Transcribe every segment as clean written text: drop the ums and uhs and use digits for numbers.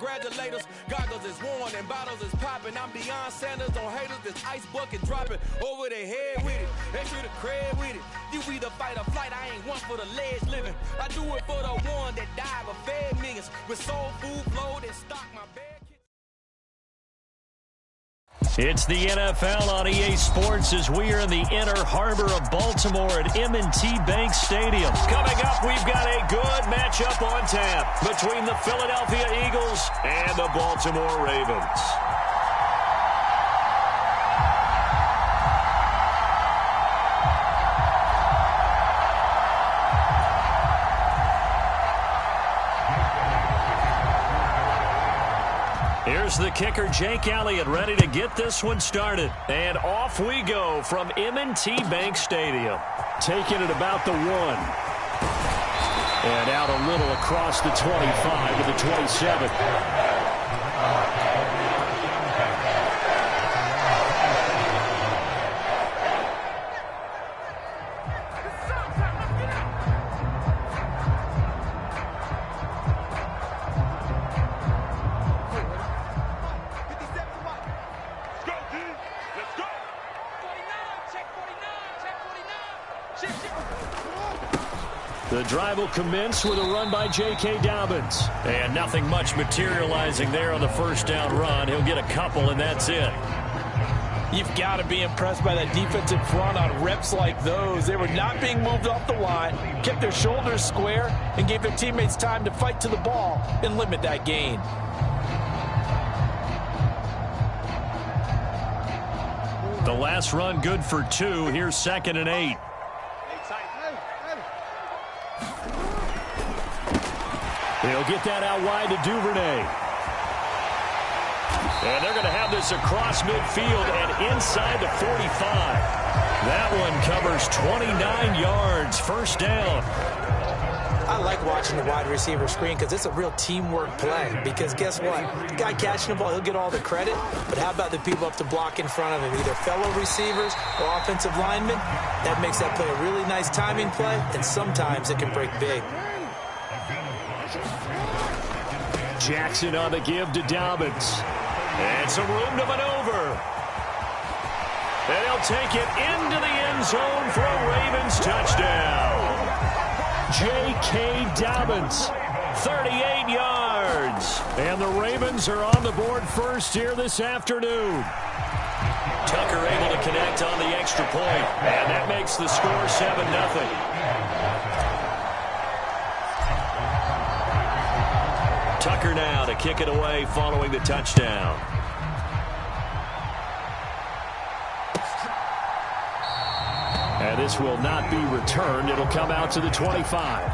congratulators. Goggles is worn and bottles is popping. I'm Deion Sanders on haters. This ice bucket dropping over their head with it. Extra the cred with it. You either fight or flight. I ain't one for the ledge living. I do it for the one that died but fed millions with soul food flowed and stock my bed. It's the NFL on EA Sports as we are in the inner harbor of Baltimore at M&T Bank Stadium. Coming up, we've got a good matchup on tap between the Philadelphia Eagles and the Baltimore Ravens. Here's the kicker, Jake Elliott, ready to get this one started. And off we go from M&T Bank Stadium. Taking it about the 1. And out a little across the 25 to the 27. The drive will commence with a run by J.K. Dobbins. And nothing much materializing there on the first down run. He'll get a couple, and that's it. You've got to be impressed by that defensive front on reps like those. They were not being moved off the line, kept their shoulders square, and gave their teammates time to fight to the ball and limit that gain. The last run good for 2. Here's 2nd and 8. He'll get that out wide to Duvernay. And they're going to have this across midfield and inside the 45. That one covers 29 yards. First down. I like watching the wide receiver screen because it's a real teamwork play. Because guess what? The guy catching the ball, he'll get all the credit. But how about the people up to block in front of him? Either fellow receivers or offensive linemen. That makes that play a really nice timing play. And sometimes it can break big. Jackson on the give to Dobbins. And some room to maneuver. And he'll take it into the end zone for a Ravens touchdown. J.K. Dobbins, 38 yards. And the Ravens are on the board first here this afternoon. Tucker able to connect on the extra point. And that makes the score 7-0. Tucker now to kick it away following the touchdown. And this will not be returned. It'll come out to the 25.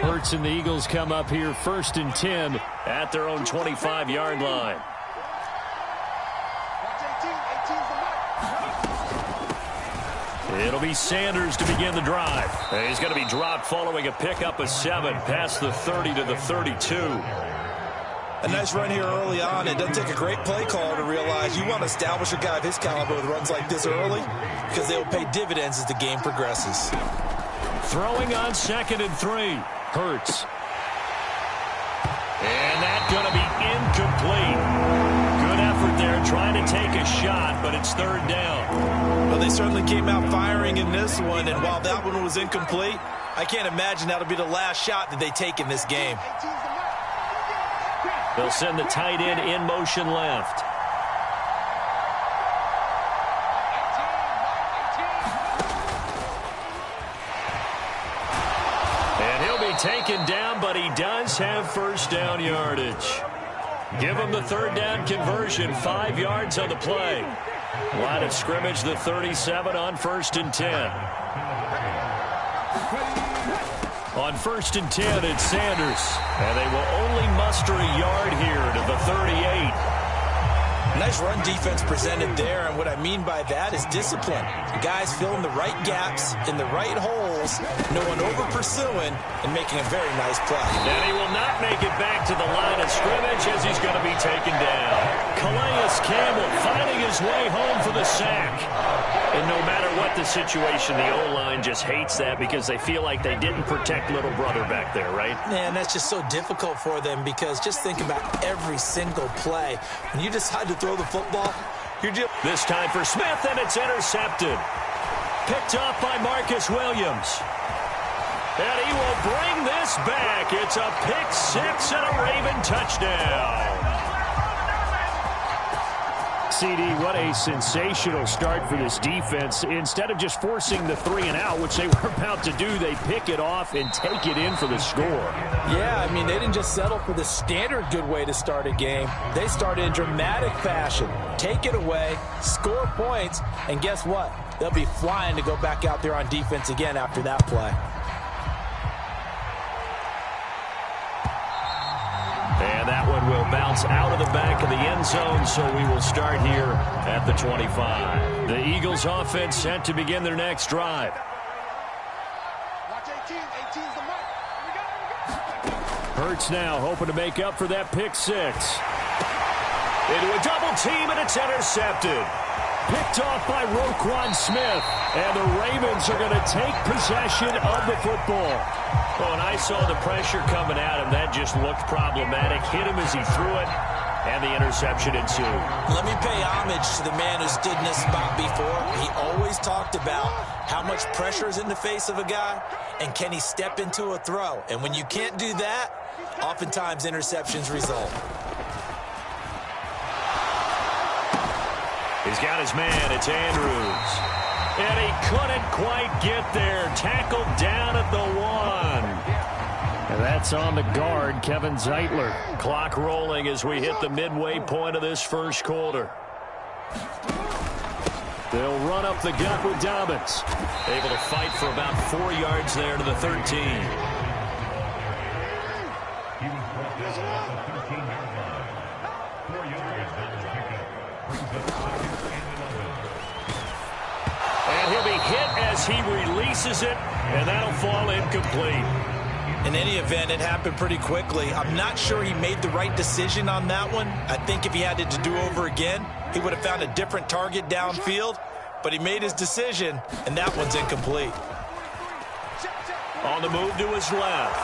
Hurts and the Eagles come up here 1st and 10 at their own 25-yard line. It'll be Sanders to begin the drive. And he's going to be dropped following a pickup of 7 past the 30 to the 32. A nice run here early on. It doesn't take a great play caller to realize you want to establish a guy of his caliber with runs like this early because they will pay dividends as the game progresses. Throwing on 2nd and 3. Hurts. And that's going to be incomplete. Good effort there trying to take a shot, but it's 3rd down. Well, they certainly came out firing in this one, and while that one was incomplete, I can't imagine that'll be the last shot that they take in this game. They'll send the tight end in motion left. And he'll be taken down, but he does have first down yardage. Give him the 3rd down conversion, 5 yards on the play. Line of scrimmage, the 37 on 1st and 10. On 1st and 10, it's Sanders. And they will only muster a yard here to the 38. Nice run defense presented there, and what I mean by that is discipline. The guys filling the right gaps in the right holes, no one over-pursuing, and making a very nice play. And he will not make it back to the line of scrimmage as he's going to be taken down. Calais Campbell finding his way home for the sack. And no matter what the situation, the O-line just hates that because they feel like they didn't protect little brother back there, right? Man, that's just so difficult for them because just think about every single play. When you decide to throw the football, you're just... This time for Smith, and it's intercepted. Picked up by Marcus Williams. And he will bring this back. It's a pick six and a Raven touchdown. CD, what a sensational start for this defense. Instead of just forcing the 3-and-out, which they were about to do, they pick it off and take it in for the score. Yeah, I mean, they didn't just settle for the standard good way to start a game. They started in dramatic fashion. Take it away, score points, and guess what? They'll be flying to go back out there on defense again after that play. And that one will bounce out of the back of the end zone, so we will start here at the 25. The Eagles offense set to begin their next drive. Hurts now hoping to make up for that pick six. Into a double team, and it's intercepted. Picked off by Roquan Smith, and the Ravens are going to take possession of the football. Oh, and I saw the pressure coming at him. That just looked problematic. Hit him as he threw it, and the interception ensued. Let me pay homage to the man who stood in this spot before. He always talked about how much pressure is in the face of a guy, and can he step into a throw. And when you can't do that, oftentimes interceptions result. He's got his man. It's Andrews. And he couldn't quite get there. Tackled down at the 1. And that's on the guard, Kevin Zeitler. Clock rolling as we hit the midway point of this first quarter. They'll run up the gut with Dobbins. Able to fight for about 4 yards there to the 13. He'll be hit as he releases it, and that'll fall incomplete. In any event, it happened pretty quickly. I'm not sure he made the right decision on that one. I think if he had it to do over again, he would have found a different target downfield, but he made his decision, and that one's incomplete. On the move to his left.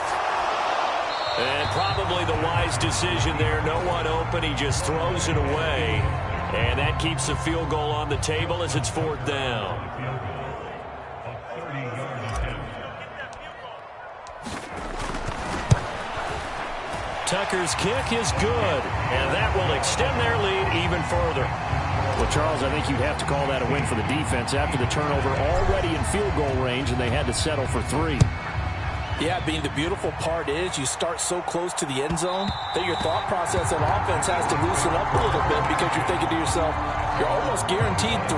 And probably the wise decision there. No one open. He just throws it away. And that keeps the field goal on the table as it's 4th down. Tucker's kick is good, and that will extend their lead even further. Well, Charles, I think you'd have to call that a win for the defense after the turnover already in field goal range, and they had to settle for 3. Yeah, Bean, the beautiful part is you start so close to the end zone that your thought process on offense has to loosen up a little bit because you're thinking to yourself, you're almost guaranteed 3.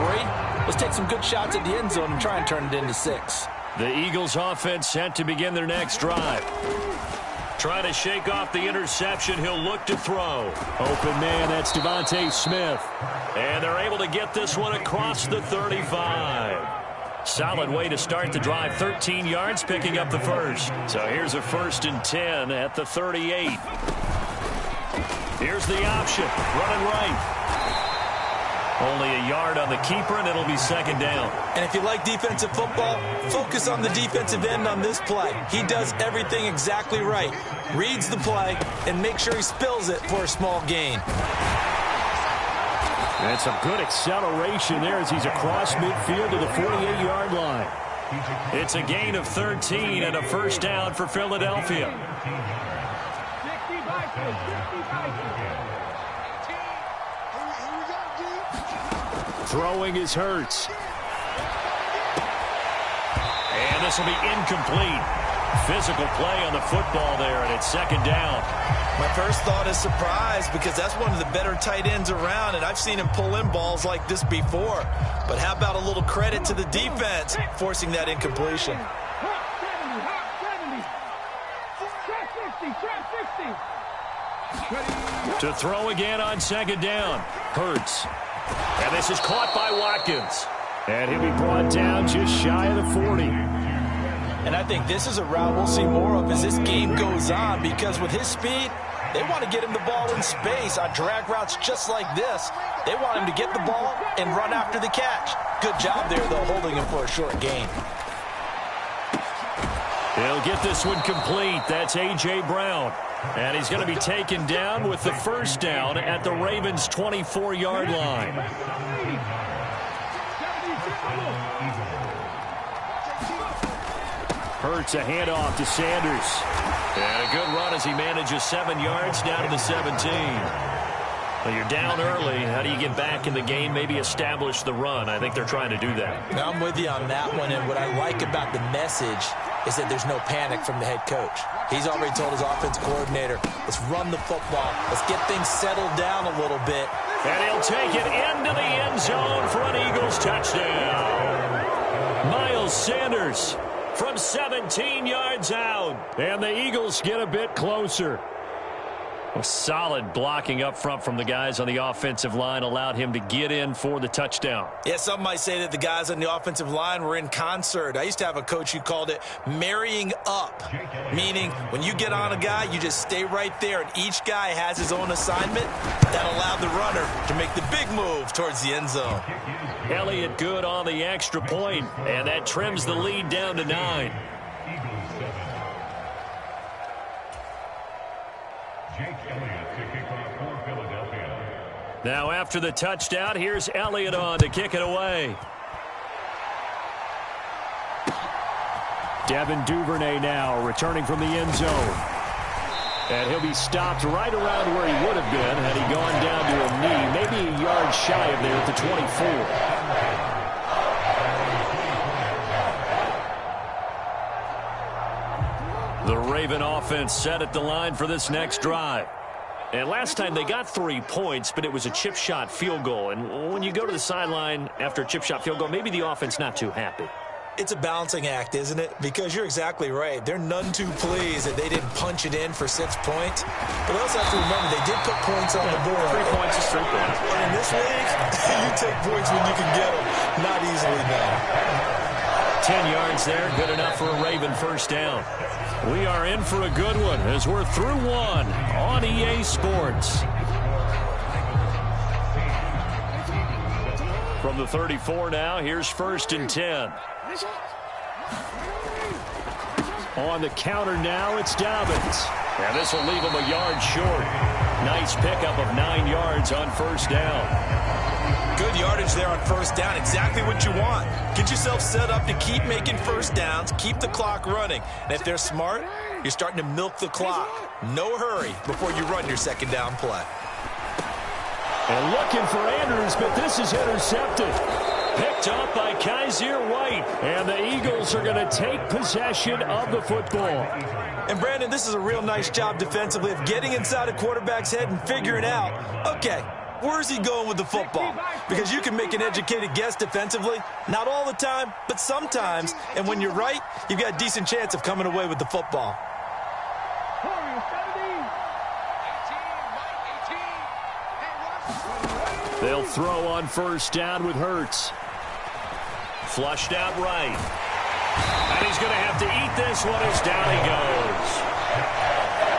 Let's take some good shots at the end zone and try and turn it into 6. The Eagles offense set to begin their next drive. Trying to shake off the interception. He'll look to throw. Open man, that's Devontae Smith. And they're able to get this one across the 35. Solid way to start the drive. 13 yards, picking up the first. So here's a 1st and 10 at the 38. Here's the option. Running right. Only a yard on the keeper, and it'll be 2nd down. And if you like defensive football, focus on the defensive end on this play. He does everything exactly right. Reads the play and make sure he spills it for a small gain. And some good acceleration there as he's across midfield to the 48-yard line. It's a gain of 13 and a 1st down for Philadelphia. Throwing is Hurts. And this will be incomplete. Physical play on the football there, and it's 2nd down. My first thought is surprise because that's one of the better tight ends around, and I've seen him pull in balls like this before. But how about a little credit to the defense forcing that incompletion? To throw again on 2nd down. Hurts. And this is caught by Watkins. And he'll be brought down just shy of the 40. And I think this is a route we'll see more of as this game goes on because with his speed, They want to get him the ball in space on drag routes just like this. They want him to get the ball and run after the catch. Good job there, though, holding him for a short gain. He'll get this one complete. That's A.J. Brown. And he's going to be taken down with the first down at the Ravens' 24-yard line. Hurts a handoff to Sanders. And a good run as he manages 7 yards down to the 17. Well, you're down early. How do you get back in the game, maybe establish the run? I think they're trying to do that. Now, I'm with you on that one, and what I like about the message is that there's no panic from the head coach. He's already told his offense coordinator, let's run the football. Let's get things settled down a little bit. And he'll take it into the end zone for an Eagles touchdown. Miles Sanders from 17 yards out. And the Eagles get a bit closer. A solid blocking up front from the guys on the offensive line allowed him to get in for the touchdown. Yeah, some might say that the guys on the offensive line were in concert. I used to have a coach who called it marrying up, meaning when you get on a guy, you just stay right there, and each guy has his own assignment. That allowed the runner to make the big move towards the end zone. Elliott good on the extra point, and that trims the lead down to 9. Now after the touchdown, here's Elliott on to kick it away. Devin Duvernay now returning from the end zone. And he'll be stopped right around where he would have been had he gone down to a knee, maybe a yard shy of there at the 24. The Raven offense set at the line for this next drive. And last time they got 3 points, but it was a chip shot field goal. And when you go to the sideline after a chip shot field goal, maybe the offense not too happy. It's a balancing act, isn't it? Because you're exactly right. They're none too pleased that they didn't punch it in for 6 points. But they also have to remember they did put points on the board. 3 points is 3 points. And in this league, you take points when you can get them. Not easily done. 10 yards there, good enough for a Raven first down. We are in for a good one as we're through one on EA Sports. From the 34 now, here's 1st and 10. On the counter now, it's Dobbins. And this will leave him a yard short. Nice pickup of 9 yards on first down. Good yardage there on first down. Exactly what you want. Get yourself set up to keep making first downs, keep the clock running. And if they're smart, you're starting to milk the clock. No hurry before you run your second down play. And looking for Andrews, but this is intercepted. Picked up by Kaiser White. And the Eagles are going to take possession of the football. And Brandon, this is a real nice job defensively of getting inside a quarterback's head and figuring out, okay, where's he going with the football? Because you can make an educated guess defensively. Not all the time, but sometimes. And when you're right, you've got a decent chance of coming away with the football. They'll throw on first down with Hurts. Flushed out right. And he's going to have to eat this one as down he goes.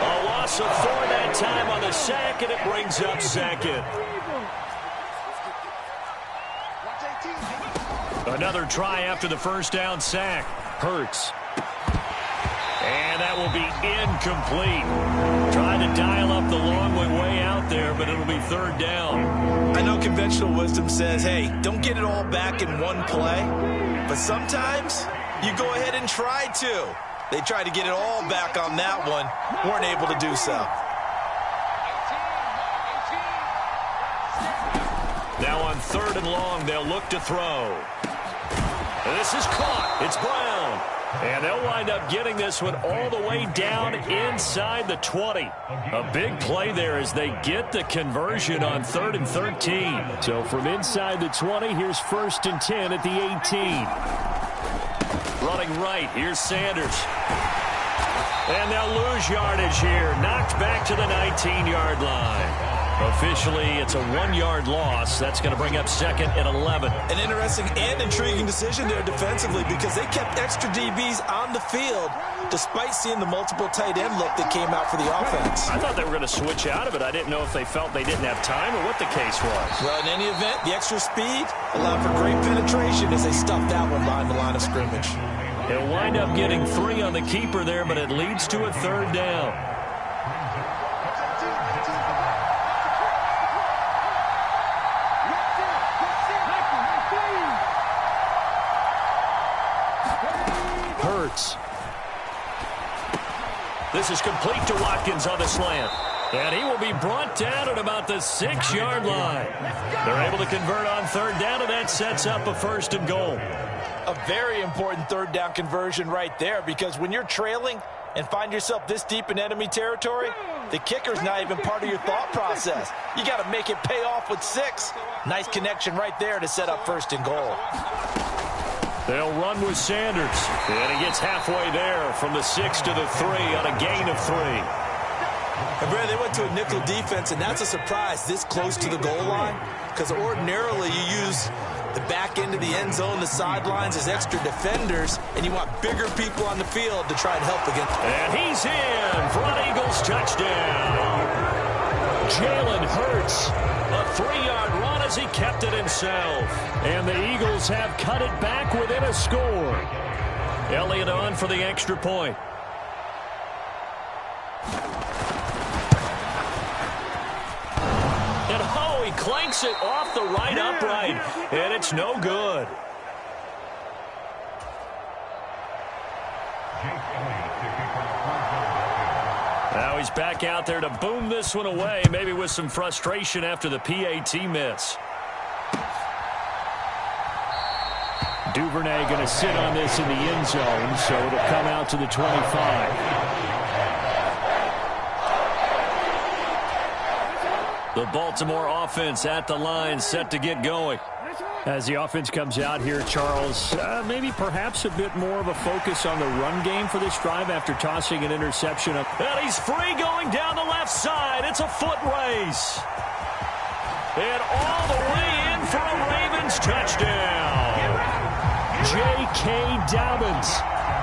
A loss of 4 that time on the sack, and it brings up second. Another try after the first down sack. Hurts. And that will be incomplete. Trying to dial up the long way out there, but it'll be 3rd down. I know conventional wisdom says, hey, don't get it all back in one play. But sometimes you go ahead and try to. They tried to get it all back on that one. Weren't able to do so. Now on 3rd and long, they'll look to throw. This is caught. It's Brown. And they'll wind up getting this one all the way down inside the 20. A big play there as they get the conversion on 3rd and 13. So from inside the 20, here's 1st and 10 at the 18. Running right, here's Sanders. And they'll lose yardage here. Knocked back to the 19-yard line. Officially, it's a 1-yard loss. That's going to bring up 2nd and 11. An interesting and intriguing decision there defensively because they kept extra DBs on the field despite seeing the multiple tight end look that came out for the offense. I thought they were going to switch out of it. I didn't know if they felt they didn't have time or what the case was. Well, in any event, the extra speed allowed for great penetration as they stuffed that one behind the line of scrimmage. He'll wind up getting 3 on the keeper there, but it leads to a 3rd down. Hurts. This is complete to Watkins on the slant. And he will be brought down at about the 6-yard line. They're able to convert on 3rd down, and that sets up a 1st and goal. A very important 3rd down conversion right there because when you're trailing and find yourself this deep in enemy territory, the kicker's not even part of your thought process. You got to make it pay off with 6. Nice connection right there to set up 1st and goal. They'll run with Sanders. And he gets halfway there from the 6 to the 3 on a gain of 3. And Brad, they went to a nickel defense, and that's a surprise this close to the goal line because ordinarily you use the back end of the end zone, the sidelines as extra defenders, and you want bigger people on the field to try and help against. And he's in for an Eagles touchdown. Jalen Hurts, a 3-yard run as he kept it himself. And the Eagles have cut it back within a score. Elliott on for the extra point. And oh, he clanks it off the right upright, and it's no good. Now he's back out there to boom this one away, maybe with some frustration after the PAT miss. Duvernay going to sit on this in the end zone, so it'll come out to the 25. The Baltimore offense at the line, set to get going. As the offense comes out here, Charles, maybe perhaps a bit more of a focus on the run game for this drive after tossing an interception. And he's free going down the left side. It's a foot race. And all the way in for a Ravens touchdown. J.K. Dobbins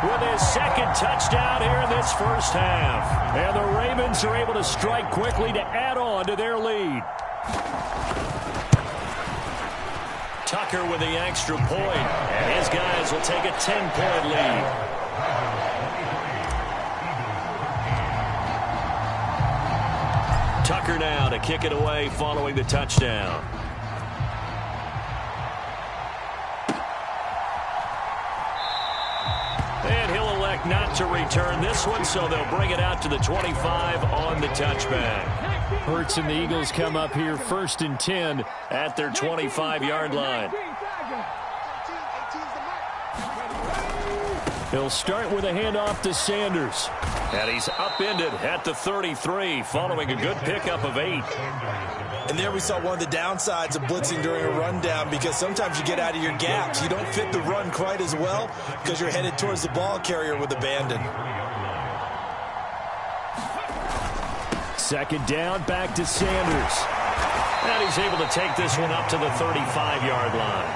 with his 2nd touchdown here in this first half. And the Ravens are able to strike quickly to add on to their lead. Tucker with the extra point, and his guys will take a 10-point lead. Tucker now to kick it away following the touchdown. And he'll elect not to return this one, so they'll bring it out to the 25 on the touchback. Hurts and the Eagles come up here 1st and 10 at their 25-yard line. He'll start with a handoff to Sanders. And he's upended at the 33 following a good pickup of 8. And there we saw one of the downsides of blitzing during a rundown because sometimes you get out of your gaps. You don't fit the run quite as well because you're headed towards the ball carrier with abandon. 2nd down, back to Sanders. And he's able to take this one up to the 35-yard line.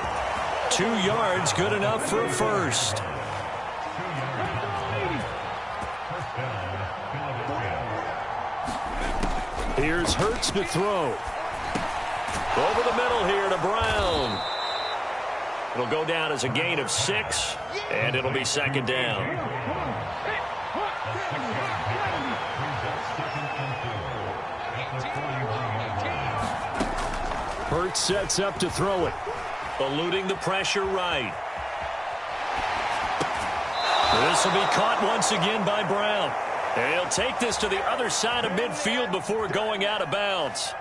2 yards, good enough for a 1st. Here's Hurts to throw. Over the middle here to Brown. It'll go down as a gain of 6, and it'll be 2nd down. Hurts sets up to throw it. Eluding the pressure right. This will be caught once again by Brown. And he'll take this to the other side of midfield before going out of bounds.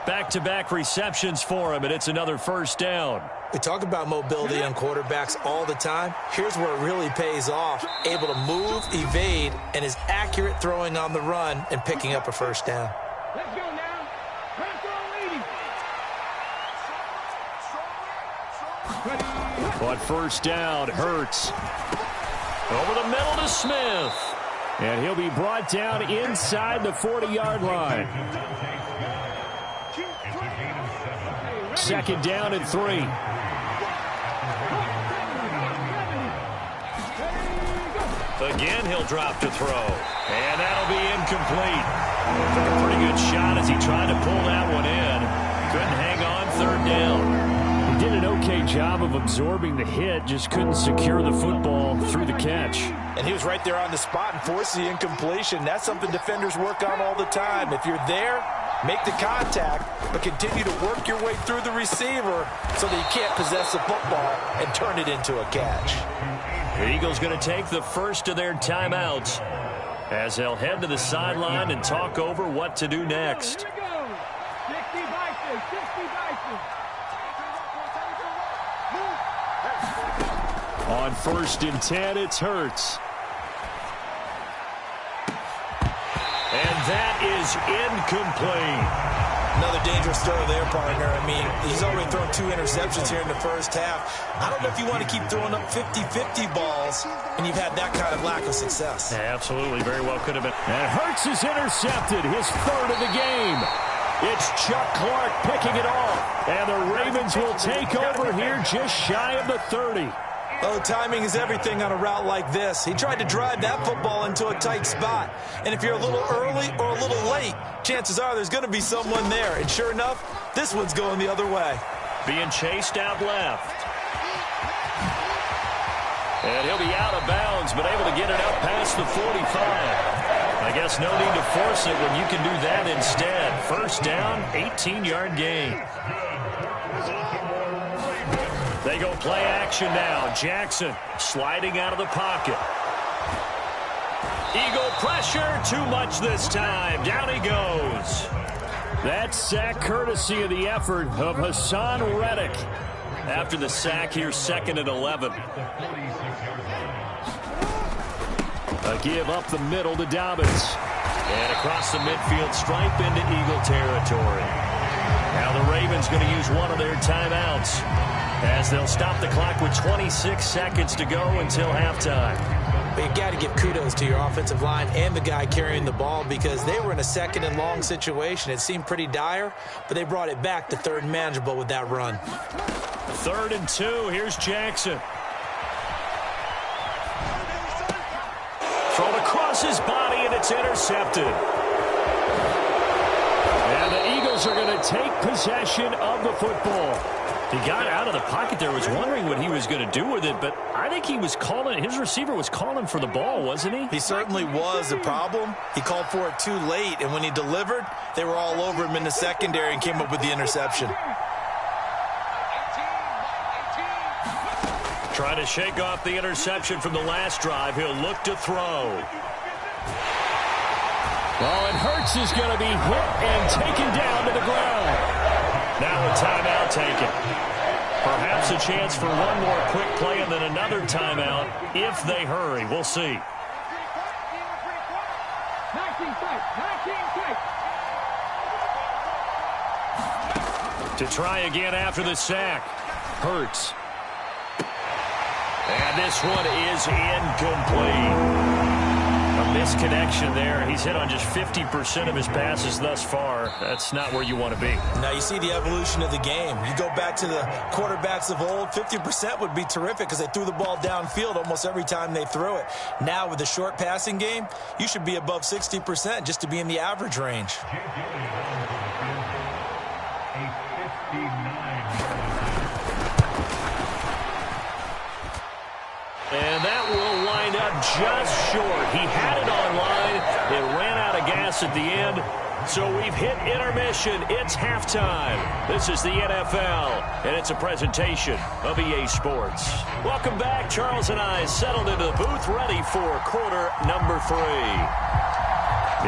Back-to-back receptions for him, and it's another 1st down. We talk about mobility on quarterbacks all the time. Here's where it really pays off. Able to move, evade, and is accurate throwing on the run and picking up a 1st down. Let's go now. But 1st down, Hurts. Over the middle to Smith. And he'll be brought down inside the 40-yard line. 2nd down and 3. Again, he'll drop to throw. And that'll be incomplete. Took a pretty good shot as he tried to pull that one in. Couldn't hang on 3rd down. He did an okay job of absorbing the hit, just couldn't secure the football through the catch. And he was right there on the spot and forced the incompletion. That's something defenders work on all the time. If you're there, make the contact, but continue to work your way through the receiver so that you can't possess the football and turn it into a catch. The Eagles going to take the first of their timeouts as they'll head to the sideline and talk over what to do next. On 1st and 10, it's Hurts. And that is incomplete. Another dangerous throw there, partner. I mean, he's already thrown 2 interceptions here in the first half. I don't know if you want to keep throwing up 50-50 balls, and you've had that kind of lack of success. Yeah, absolutely. Very well could have been. And Hurts is intercepted, his 3rd of the game. It's Chuck Clark picking it off. And the Ravens will take over here just shy of the 30. Oh, timing is everything on a route like this. He tried to drive that football into a tight spot. And if you're a little early or a little late, chances are there's going to be someone there. And sure enough, this one's going the other way. Being chased out left. And he'll be out of bounds, but able to get it out past the 45. I guess no need to force it when you can do that instead. 1st down, 18-yard gain. They go play action now. Jackson sliding out of the pocket. Eagle pressure, too much this time. Down he goes. That sack courtesy of the effort of Hassan Reddick. After the sack here, 2nd and 11. A give up the middle to Dobbins. And across the midfield stripe into Eagle territory. Now the Ravens going to use one of their timeouts as they'll stop the clock with 26 seconds to go until halftime. But you got to give kudos to your offensive line and the guy carrying the ball because they were in a 2nd and long situation. It seemed pretty dire, but they brought it back to 3rd and manageable with that run. 3rd and 2. Here's Jackson. Thrown across his body, and it's intercepted. And the Eagles are going to take possession of the football. He got out of the pocket there, was wondering what he was going to do with it, but I think he was calling, his receiver was calling for the ball, wasn't he? He certainly was. The problem, he called for it too late, and when he delivered, they were all over him in the secondary and came up with the interception. Trying to shake off the interception from the last drive. He'll look to throw. Oh, and Hurts is going to be hit and taken down to the ground. Now a timeout taken. Perhaps a chance for one more quick play and then another timeout if they hurry. We'll see. To try again after the sack. Hurts. And this one is incomplete. A misconnection there. He's hit on just 50% of his passes thus far. That's not where you want to be. Now you see the evolution of the game. You go back to the quarterbacks of old, 50% would be terrific because they threw the ball downfield almost every time they threw it. Now with the short passing game, you should be above 60% just to be in the average range. And that will wind up just short. He had it on line. It ran out of gas at the end. So we've hit intermission. It's halftime. This is the NFL, and it's a presentation of EA Sports. Welcome back. Charles and I settled into the booth, ready for quarter number 3.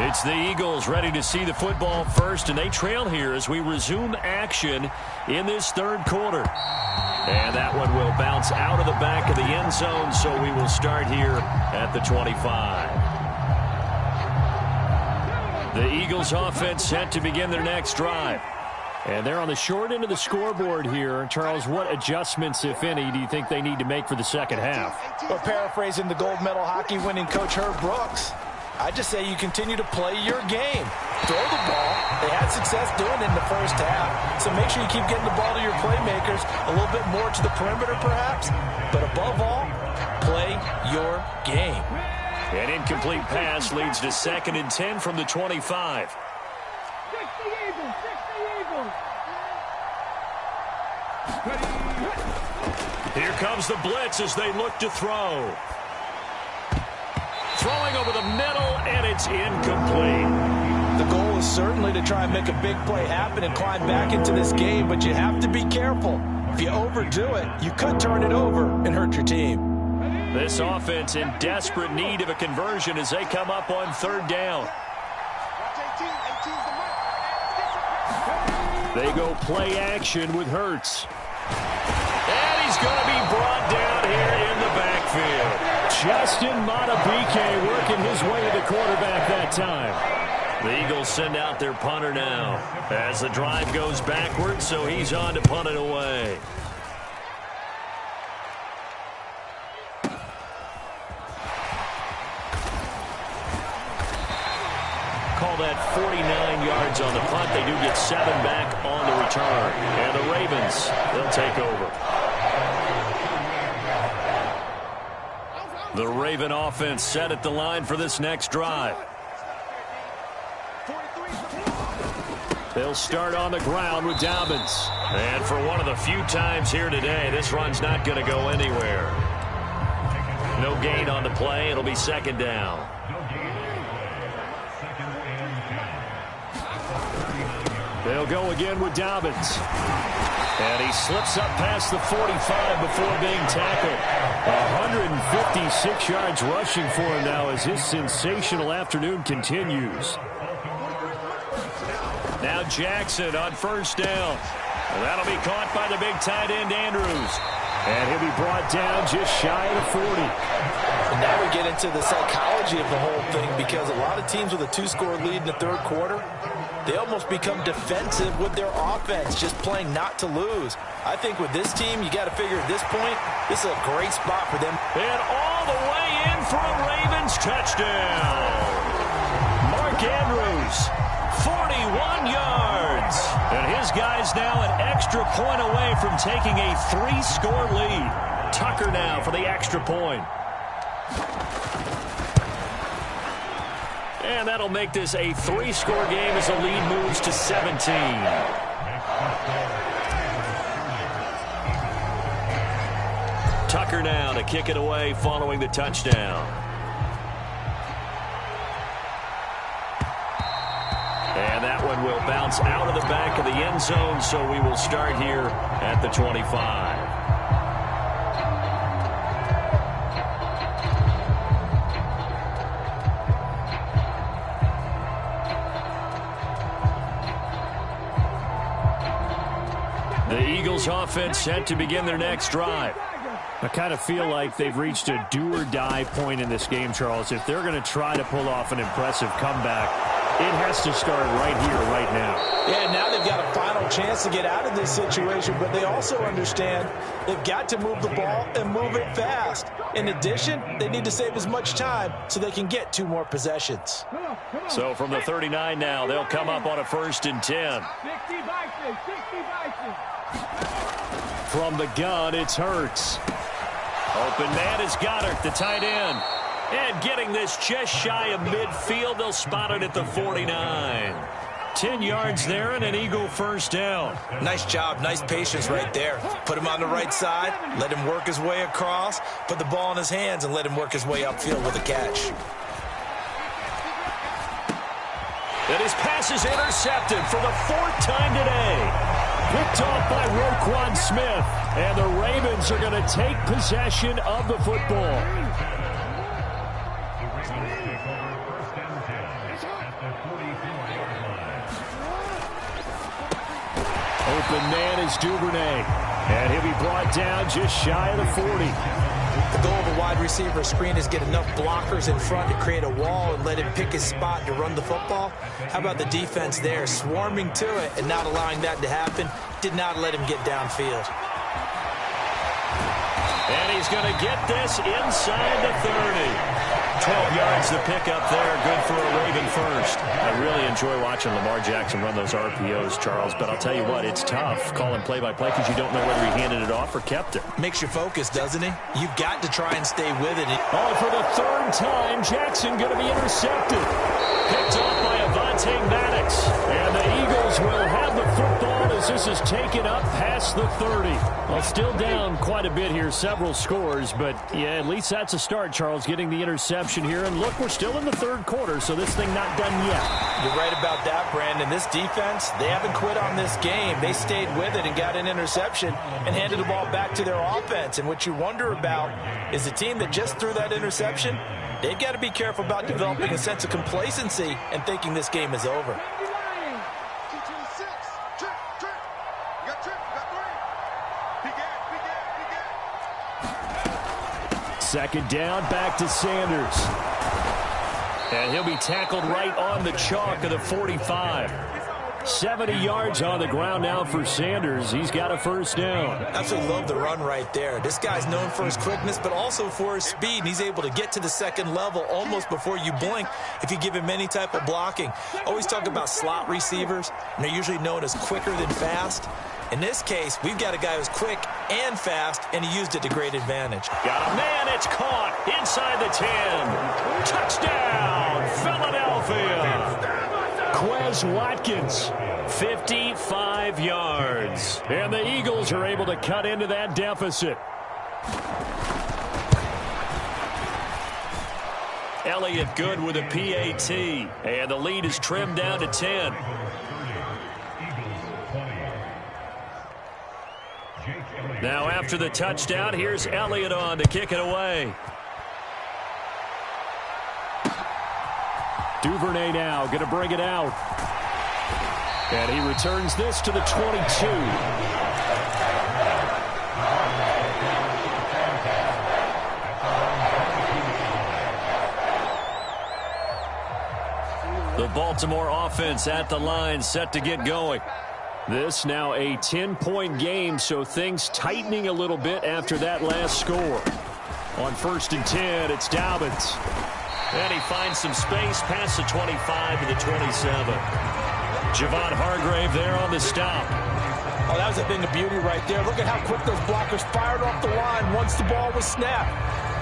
It's the Eagles ready to see the football first, and they trail here as we resume action in this 3rd quarter. And that one will bounce out of the back of the end zone, so we will start here at the 25. The Eagles offense set to begin their next drive. And they're on the short end of the scoreboard here. Charles, what adjustments, if any, do you think they need to make for the second half? Well, paraphrasing the gold medal hockey winning coach Herb Brooks, I just say you continue to play your game. Throw the ball. They had success doing it in the first half. So make sure you keep getting the ball to your playmakers, a little bit more to the perimeter perhaps. But above all, play your game. An incomplete pass leads to 2nd and 10 from the 25. 60 Eagles, 60 Eagles. Here comes the blitz as they look to throw. Throwing over the middle, and it's incomplete. The goal is certainly to try and make a big play happen and climb back into this game, but you have to be careful. If you overdo it, you could turn it over and hurt your team. This offense in desperate need of a conversion as they come up on 3rd down. They go play action with Hurts. And he's going to be brought down here in the backfield. Justin Madubuike working his way to the quarterback that time. The Eagles send out their punter now as the drive goes backwards, so he's on to punt it away. Call that 49 yards on the punt. They do get 7 back on the return. And the Ravens, they'll take over. The Raven offense set at the line for this next drive. They'll start on the ground with Dobbins. And for one of the few times here today, this run's not going to go anywhere. No gain on the play. It'll be 2nd down. They'll go again with Dobbins. And he slips up past the 45 before being tackled. 156 yards rushing for him now as his sensational afternoon continues. Now Jackson on 1st down. And that'll be caught by the big tight end Andrews. And he'll be brought down just shy of the 40. And now we get into the psychology of the whole thing, because a lot of teams with a 2-score lead in the 3rd quarter, they almost become defensive with their offense, just playing not to lose. I think with this team, you got to figure at this point, this is a great spot for them. And all the way in for a Ravens touchdown. Mark Andrews, 41 yards. And his guy's now an extra point away from taking a 3-score lead. Tucker now for the extra point. And that'll make this a 3-score game as the lead moves to 17. Tucker now to kick it away following the touchdown. And that one will bounce out of the back of the end zone, so we will start here at the 25. The Eagles offense set to begin their next drive. I kind of feel like they've reached a do-or-die point in this game, Charles. If they're going to try to pull off an impressive comeback, it has to start right here, right now. Yeah, now they've got a final chance to get out of this situation, but they also understand they've got to move the ball and move it fast. In addition, they need to save as much time so they can get 2 more possessions. So from the 39 now, they'll come up on a 1st and 10. 60 Bison, 60 Bison. From the gun, it's Hurts. Open man is Goddard, the tight end. And getting this just shy of midfield, they'll spot it at the 49. 10 yards there and an Eagle 1st down. Nice job, nice patience right there. Put him on the right side, let him work his way across, put the ball in his hands, and let him work his way upfield with a catch. And his pass is intercepted for the 4th time today. Picked off by Roquan Smith. And the Ravens are going to take possession of the football. Open man is Duvernay. And he'll be brought down just shy of the 40. The goal of a wide receiver screen is get enough blockers in front to create a wall and let him pick his spot to run the football. How about the defense there, swarming to it and not allowing that to happen? Did not let him get downfield. And he's going to get this inside the 30. 12 yards to pick up there. Good for a Raven first. I really enjoy watching Lamar Jackson run those RPOs, Charles, but I'll tell you what, it's tough calling play-by-play because you don't know whether he handed it off or kept it. Makes you focus, doesn't he? You've got to try and stay with it. Oh, for the third time, Jackson going to be intercepted. Picked off by Avonte Maddox. And the Eagles will have the football as this is taken up past the 30. Well, still down quite a bit here, several scores, but yeah, at least that's a start, Charles, getting the interception here. And look, we're still in the third quarter, so this thing not done yet. You're right about that, Brandon. This defense, they haven't quit on this game. They stayed with it and got an interception and handed the ball back to their offense. And what you wonder about is the team that just threw that interception, they've got to be careful about developing a sense of complacency and thinking this game is over. Second down, back to Sanders. And he'll be tackled right on the chalk of the 45. 70 yards on the ground now for Sanders. He's got a first down. Absolutely love the run right there. This guy's known for his quickness, but also for his speed. And he's able to get to the second level almost before you blink if you give him any type of blocking. Always talk about slot receivers, and they're usually known as quicker than fast. In this case, we've got a guy who's quick and fast, and he used it to great advantage. Got a man, it's caught inside the 10. Touchdown, Philadelphia. Quez Watkins, 55 yards. And the Eagles are able to cut into that deficit. Elliott good with a PAT. And the lead is trimmed down to 10. Now after the touchdown, here's Elliott on to kick it away. Duvernay now going to bring it out. And he returns this to the 22. The Baltimore offense at the line, set to get going. This now a 10-point game, so things tightening a little bit after that last score. On 1st and 10, it's Dobbins. And he finds some space past the 25 to the 27. Javon Hargrave there on the stop. Oh, that was a thing of beauty right there. Look at how quick those blockers fired off the line once the ball was snapped.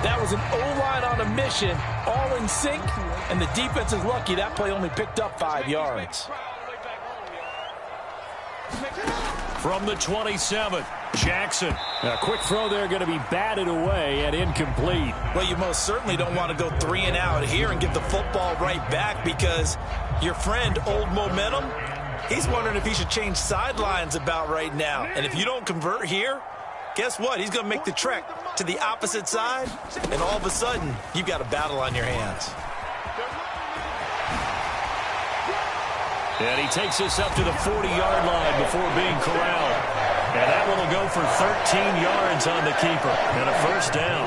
That was an O-line on a mission, all in sync, and the defense is lucky that play only picked up 5 yards. From the 27, Jackson. A quick throw there going to be batted away and incomplete. Well, you most certainly don't want to go 3 and out here and give the football right back because your friend, Old Momentum, he's wondering if he should change sidelines about right now. And if you don't convert here, guess what? He's going to make the trek to the opposite side, and all of a sudden, you've got a battle on your hands. And he takes this up to the 40-yard line before being corralled. And that one will go for 13 yards on the keeper. And a first down.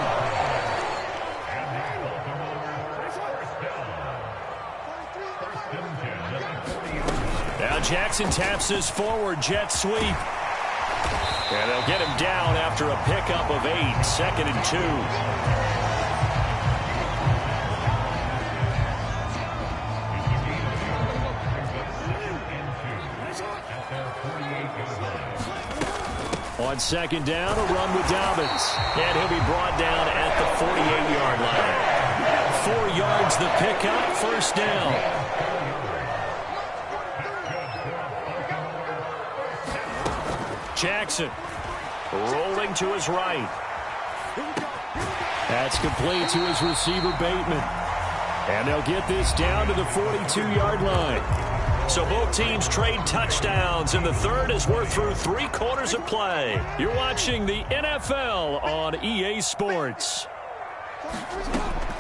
Now Jackson taps this forward jet sweep. And they'll get him down after a pickup of 8. 2nd and 2. On 2nd down, a run with Dobbins. And he'll be brought down at the 48-yard line. 4 yards the pickup, first down. Jackson rolling to his right. That's complete to his receiver, Bateman. And they'll get this down to the 42-yard line. So both teams trade touchdowns, and the third as we're through 3 quarters of play. You're watching the NFL on EA Sports.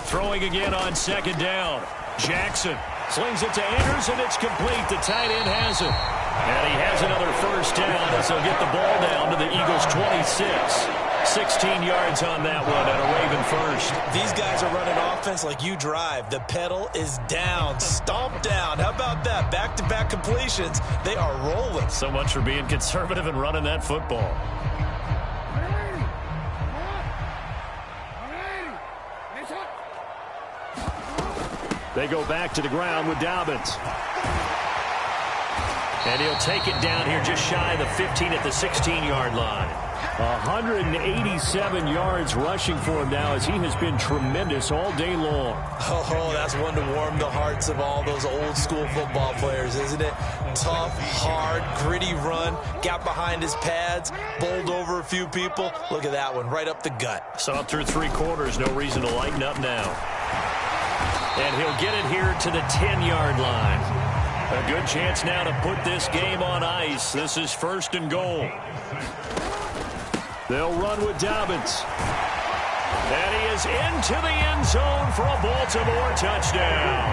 Throwing again on 2nd down. Jackson slings it to Andrews, and it's complete. The tight end has it. And he has another first down as they'll get the ball down to the Eagles' 26. 16 yards on that one and a Raven first. These guys are running offense like you drive. The pedal is down, stomp down. How about that? Back-to-back completions. They are rolling. So much for being conservative and running that football. They go back to the ground with Dobbins. And he'll take it down here just shy of the 15 at the 16-yard line. 187 yards rushing for him now as he has been tremendous all day long. Oh, that's one to warm the hearts of all those old school football players, isn't it? Tough, hard, gritty run, got behind his pads, bowled over a few people. Look at that one, right up the gut. Saw through 3 quarters, no reason to lighten up now. And he'll get it here to the 10-yard line. A good chance now to put this game on ice. This is 1st and goal. They'll run with Dobbins. And he is into the end zone for a Baltimore touchdown.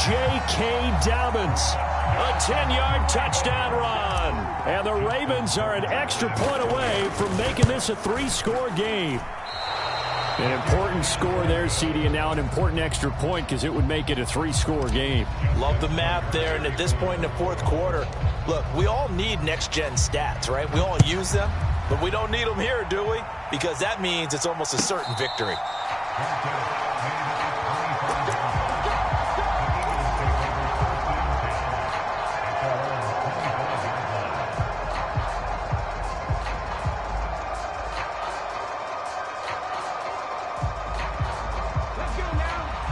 J.K. Dobbins, a 10-yard touchdown run. And the Ravens are an extra point away from making this a 3-score game. An important score there, CD, and now an important extra point because it would make it a 3-score game. Love the math there, and at this point in the 4th quarter, look, we all need next-gen stats, right? We all use them, but we don't need them here, do we? Because that means it's almost a certain victory.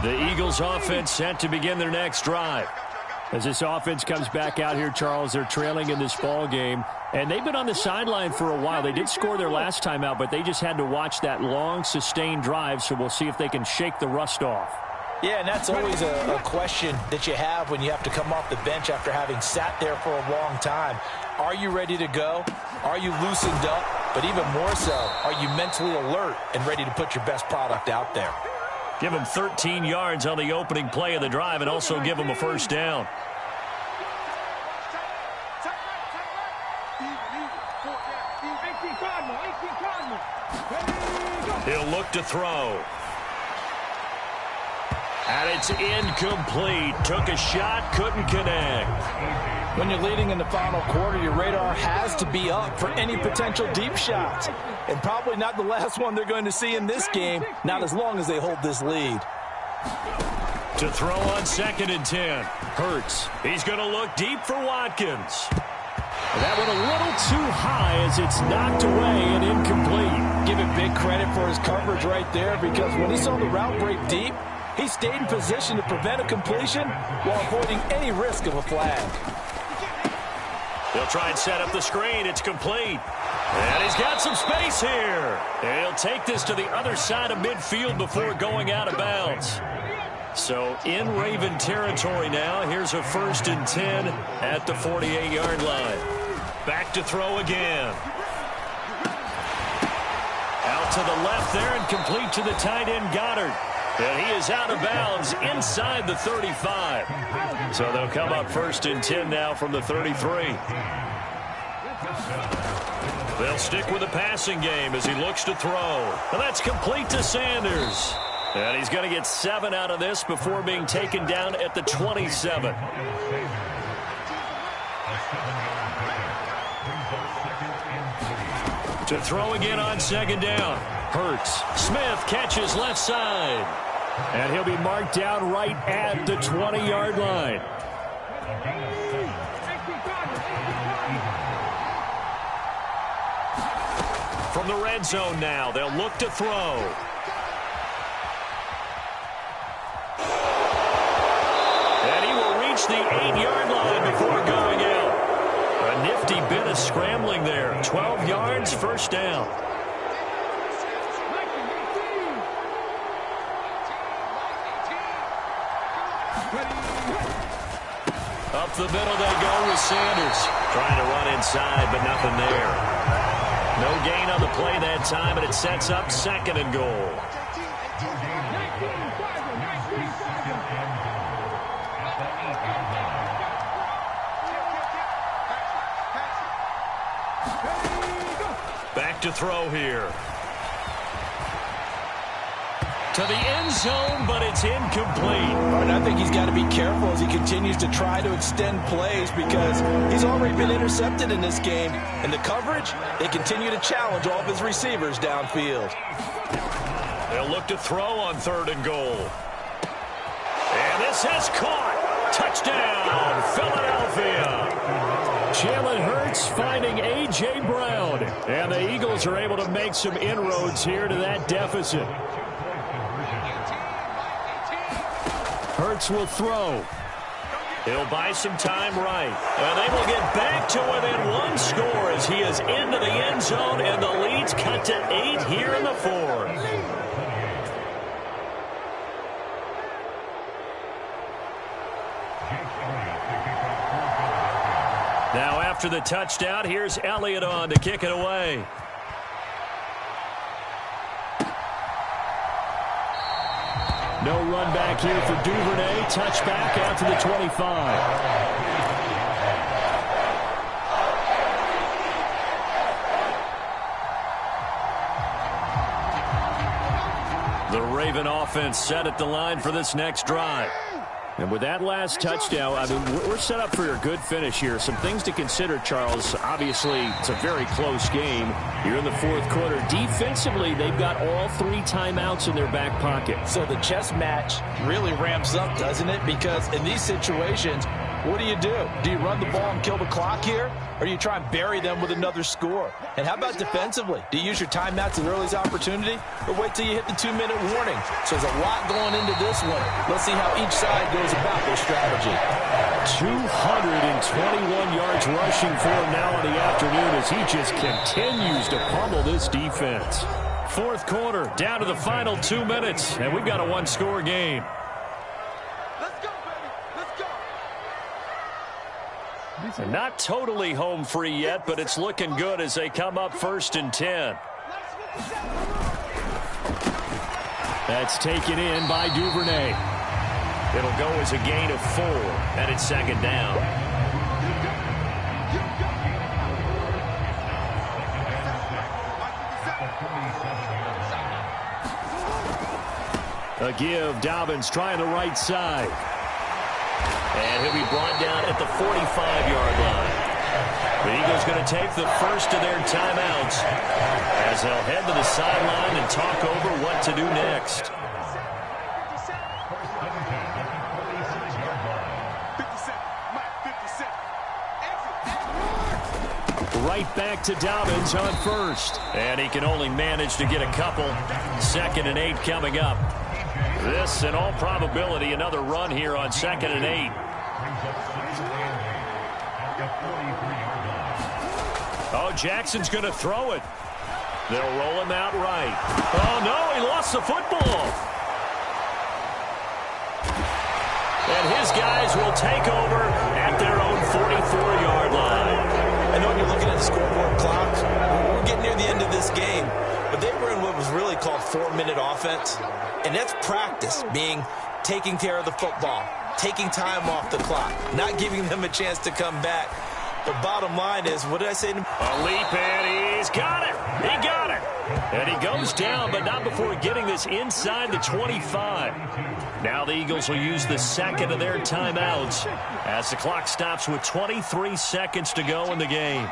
The Eagles offense set to begin their next drive. As this offense comes back out here, Charles, they're trailing in this ball game. And they've been on the sideline for a while. They did score their last time out, but they just had to watch that long, sustained drive. So we'll see if they can shake the rust off. Yeah, and that's always a question that you have when you have to come off the bench after having sat there for a long time. Are you ready to go? Are you loosened up? But even more so, are you mentally alert and ready to put your best product out there? Give him 13 yards on the opening play of the drive and also give him a 1st down. He'll look to throw. And it's incomplete. Took a shot, couldn't connect. When you're leading in the final quarter, your radar has to be up for any potential deep shots. And probably not the last one they're going to see in this game, not as long as they hold this lead. To throw on 2nd and 10. Hurts. He's going to look deep for Watkins. That one a little too high as it's knocked away and incomplete. Give him big credit for his coverage right there because when he saw the route break deep, he stayed in position to prevent a completion while avoiding any risk of a flag. He'll try and set up the screen. It's complete. And he's got some space here. And he'll take this to the other side of midfield before going out of bounds. So in Raven territory now. Here's a 1st and 10 at the 48-yard line. Back to throw again. Out to the left there and complete to the tight end Goddard. And he is out of bounds inside the 35. So they'll come up 1st and 10 now from the 33. They'll stick with the passing game as he looks to throw. And that's complete to Sanders. And he's going to get 7 out of this before being taken down at the 27. To throw again on 2nd down. Hurts. Smith catches left side. And he'll be marked down right at the 20-yard line. From the red zone now, they'll look to throw. And he will reach the 8-yard line before going out. A nifty bit of scrambling there. 12 yards, 1st down. Up the middle they go with Sanders. Trying to run inside, but nothing there. No gain on the play that time, and it sets up 2nd and goal. Back to throw here. To the end zone, but it's incomplete. And I think he's got to be careful as he continues to try to extend plays because he's already been intercepted in this game. And the coverage, they continue to challenge all of his receivers downfield. They'll look to throw on 3rd and goal. This is caught. Touchdown, Philadelphia. Jalen Hurts finding A.J. Brown. And the Eagles are able to make some inroads here to that deficit. Hurts will throw. He'll buy some time right. And they will get back to within one score as he is into the end zone, and the lead's cut to 8 here in the fourth. Now after the touchdown, here's Elliott on to kick it away. No run back here for Duvernay. Touchback out to the 25. The Raven offense set at the line for this next drive. And with that last touchdown, I mean, we're set up for a good finish here. Some things to consider, Charles. Obviously, it's a very close game. You're in the fourth quarter. Defensively, they've got all 3 timeouts in their back pocket. So the chess match really ramps up, doesn't it? Because in these situations, what do? Do you run the ball and kill the clock here? Or do you try and bury them with another score? And how about defensively? Do you use your timeouts at early opportunity? Or wait till you hit the 2-minute warning? So there's a lot going into this one. Let's see how each side goes about their strategy. 221 yards rushing for him now in the afternoon as he just continues to pummel this defense. Fourth quarter, down to the final 2 minutes, and we've got a one-score game. And not totally home free yet, but it's looking good as they come up 1st and 10. That's taken in by Duvernay. It'll go as a gain of 4, and it's 2nd down. A give, Dobbins trying the right side. And he'll be brought down at the 45-yard line. The Eagles going to take the first of their timeouts as they'll head to the sideline and talk over what to do next. Right back to Dobbins on first. And he can only manage to get a couple. 2nd and 8 coming up. This, in all probability, another run here on 2nd and 8. Oh, Jackson's going to throw it. They'll roll him out right. Oh, no, he lost the football. And his guys will take over at their own 44-yard line. I know when you're looking at the scoreboard clock, we're getting near the end of this game, but they were in what was really called 4-minute offense. And that's practice, being taking care of the football, taking time off the clock, not giving them a chance to come back. The bottom line is, what did I say? A leap, and he's got it. He got it. And he goes down, but not before getting this inside the 25. Now the Eagles will use the 2nd of their timeouts as the clock stops with 23 seconds to go in the game.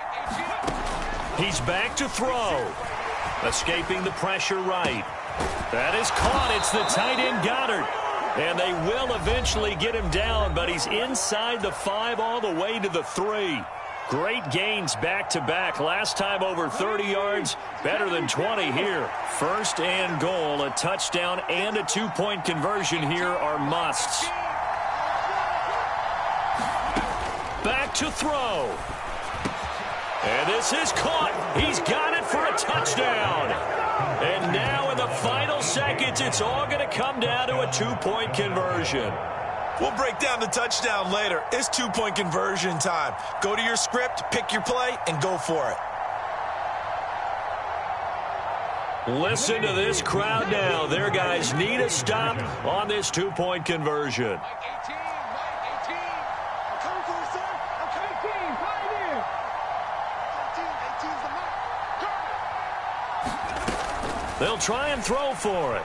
He's back to throw. Escaping the pressure right. That is caught. It's the tight end Goddard. And they will eventually get him down, but he's inside the 5 all the way to the 3. Great gains back-to-back. Last time over 30 yards, better than 20 here. 1st and goal, a touchdown and a 2-point conversion here are musts. Back to throw. And this is caught. He's got it for a touchdown. And now in the final seconds, it's all going to come down to a 2-point conversion. We'll break down the touchdown later. It's 2-point conversion time. Go to your script, pick your play, and go for it. Listen to this crowd now. Their guys need a stop on this 2-point conversion. They'll try and throw for it.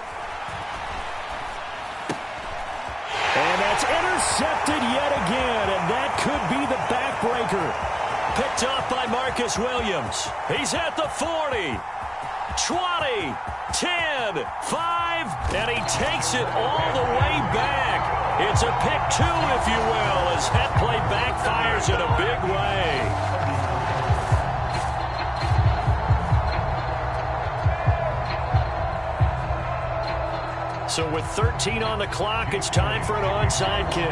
And that's intercepted yet again, and that could be the backbreaker. Picked up by Marcus Williams. He's at the 40, 20, 10, 5, and he takes it all the way back. It's a pick 2, if you will, as that play backfires in a big way. So with 13 on the clock, it's time for an onside kick.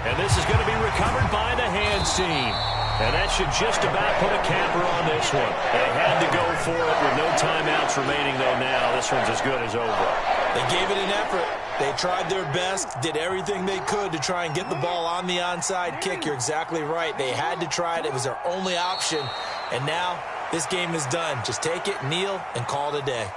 And this is going to be recovered by the hands team. And that should just about put a capper on this one. They had to go for it with no timeouts remaining, though. Now this one's as good as over. They gave it an effort. They tried their best, did everything they could to try and get the ball on the onside kick. You're exactly right. They had to try it. It was their only option. And now this game is done. Just take it, kneel, and call it a day.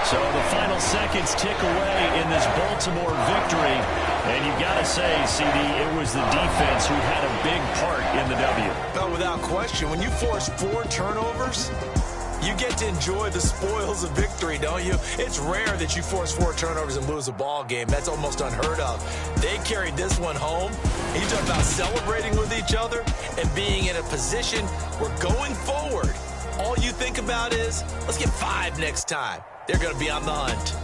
So the final seconds tick away in this Baltimore victory. And you got to say, CD, it was the defense who had a big part in the W. No, without question. When you force 4 turnovers, you get to enjoy the spoils of victory, don't you? It's rare that you force 4 turnovers and lose a ball game. That's almost unheard of. They carried this one home. You talk about celebrating with each other and being in a position where going forward, all you think about is, let's get 5 next time. They're going to be on the hunt.